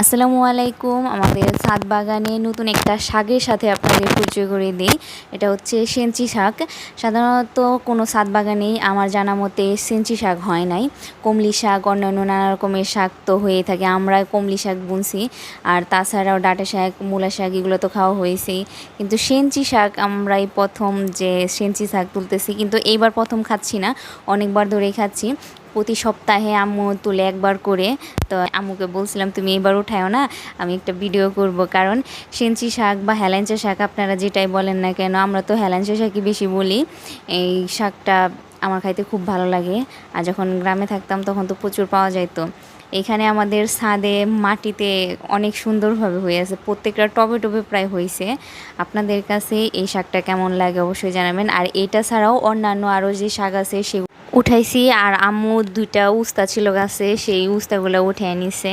আসসালামু আলাইকুম। আমাদের ছাদ বাগানে নতুন একটা শাকের সাথে আপনাদের পরিচয় করে দিই। এটা হচ্ছে সেঞ্চি শাক। সাধারণত কোনো ছাদ বাগানেই আমার জানা মতে সেঞ্চি শাক হয় নাই। কমলি শাক, অন্যান্য নানা রকমের শাক তো হয়েই থাকে। আমরা কমলি শাক বুনছি, আর তাছাড়াও ডাঁটা শাক, মূলা শাক এগুলো তো খাওয়া হয়েছেই। কিন্তু সেঞ্চি শাক আমরাই প্রথম যে সেঞ্চি শাক তুলতেছি, কিন্তু এইবার প্রথম খাচ্ছি না, অনেকবার ধরেই খাচ্ছি। প্রতি সপ্তাহে আম্মু তুলে একবার করে। তো আম্মুকে বলছিলাম তুমি এবার উঠায়ও না, আমি একটা ভিডিও করব। কারণ সেঞ্চি শাক বা হেলেঞ্চা শাক আপনারা যেটাই বলেন না কেন, আমরা তো হেলেঞ্চা শাকই বেশি বলি। এই শাকটা আমার খাইতে খুব ভালো লাগে, আর যখন গ্রামে থাকতাম তখন তো প্রচুর পাওয়া যাইতো। এখানে আমাদের ছাদে মাটিতে অনেক সুন্দরভাবে হয়ে আছে, প্রত্যেকটা টবে টবে প্রায় হয়েছে। আপনাদের কাছে এই শাকটা কেমন লাগে অবশ্যই জানাবেন। আর এটা ছাড়াও অন্যান্য আরও যে শাক আছে সে উঠাইছি, আর আম্মু দুইটা উস্তা ছিল গাছে, সেই উস্তাগুলো উঠে নিছে।